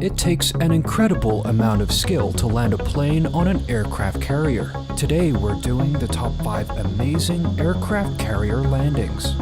It takes an incredible amount of skill to land a plane on an aircraft carrier. Today we're doing the top 5 amazing aircraft carrier landings.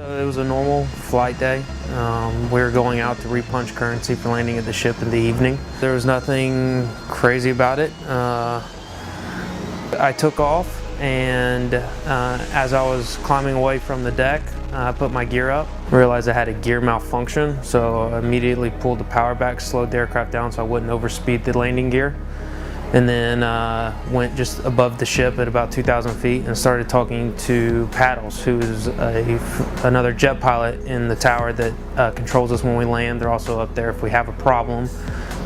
It was a normal flight day. We were going out to repunch currency for landing at the ship in the evening. There was nothing crazy about it. I took off, and as I was climbing away from the deck, I put my gear up, realized I had a gear malfunction, so I immediately pulled the power back, slowed the aircraft down so I wouldn't overspeed the landing gear, and then went just above the ship at about 2,000 feet and started talking to Paddles, who's another jet pilot in the tower that controls us when we land. They're also up there if we have a problem.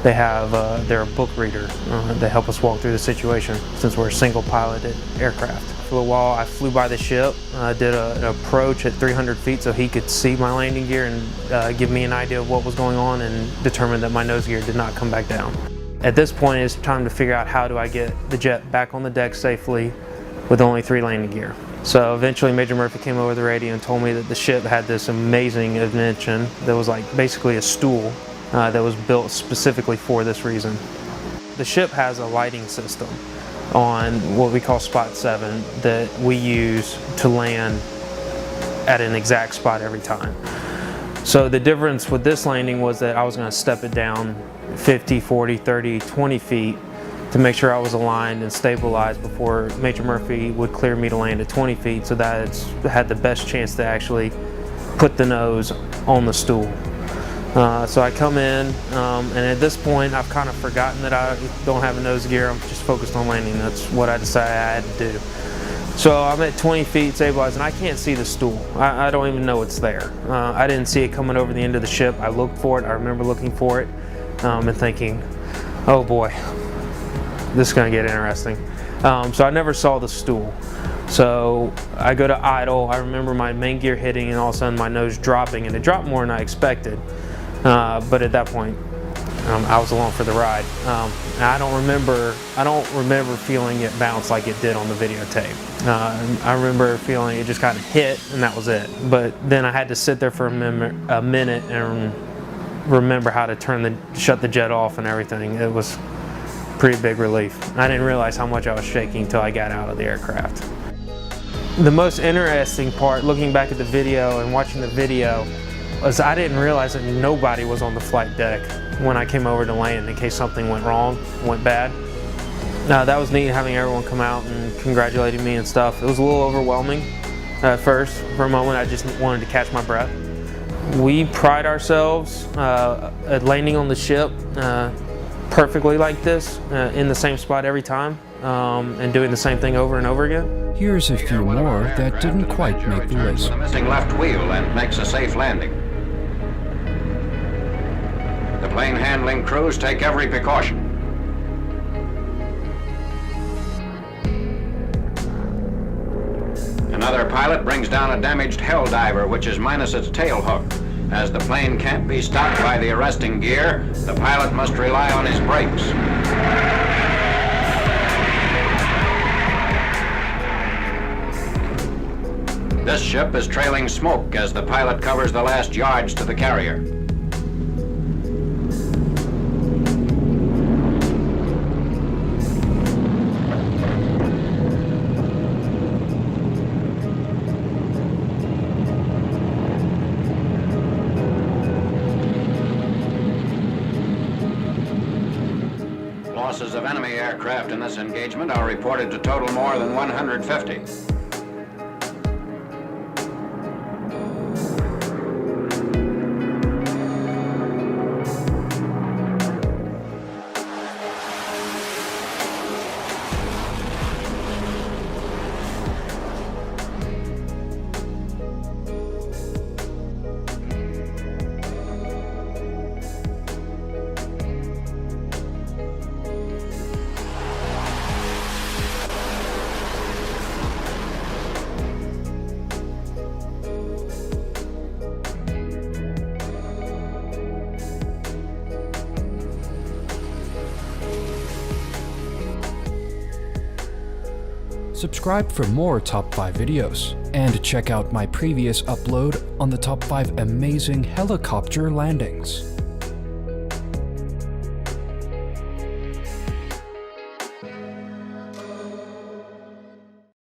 They have they're a book reader. They help us walk through the situation since we're a single piloted aircraft. For a while I flew by the ship, did an approach at 300 feet so he could see my landing gear and give me an idea of what was going on, and determined that my nose gear did not come back down. At this point it's time to figure out how do I get the jet back on the deck safely with only 3 landing gear. So eventually Major Murphy came over the radio and told me that the ship had this amazing invention that was like basically a stool that was built specifically for this reason. The ship has a lighting system on what we call spot 7 that we use to land at an exact spot every time. So the difference with this landing was that I was going to step it down 50, 40, 30, 20 feet to make sure I was aligned and stabilized before Major Murphy would clear me to land at 20 feet, so that it's had the best chance to actually put the nose on the stool. So I come in, and at this point I've kind of forgotten that I don't have a nose gear. I'm just focused on landing. That's what I decided I had to do. So I'm at 20 feet stabilized, and I can't see the stool. I don't even know it's there. I didn't see it coming over the end of the ship. I looked for it. I remember looking for it and thinking, oh boy, this is going to get interesting. So I never saw the stool. So I go to idle. I remember my main gear hitting and all of a sudden my nose dropping, and it dropped more than I expected. But at that point, I was along for the ride. I don't remember feeling it bounce like it did on the videotape. I remember feeling it just kind of hit, and that was it. But then I had to sit there for a minute and remember how to shut the jet off and everything. It was pretty big relief. I didn't realize how much I was shaking until I got out of the aircraft. The most interesting part, looking back at the video and watching the video, was I didn't realize that nobody was on the flight deck when I came over to land in case something went wrong, went bad. That was neat, having everyone come out and congratulating me and stuff. It was a little overwhelming at first. For a moment I just wanted to catch my breath. We pride ourselves at landing on the ship perfectly like this, in the same spot every time, and doing the same thing over and over again. Here's a few more that didn't quite make the list. The missing left wheel and makes a safe landing. The plane handling crews take every precaution. Another pilot brings down a damaged Helldiver, which is minus its tail hook. As the plane can't be stopped by the arresting gear, the pilot must rely on his brakes. This ship is trailing smoke as the pilot covers the last yards to the carrier. Losses of enemy aircraft in this engagement are reported to total more than 150. Subscribe for more Top 5 videos, and check out my previous upload on the Top 5 amazing helicopter landings.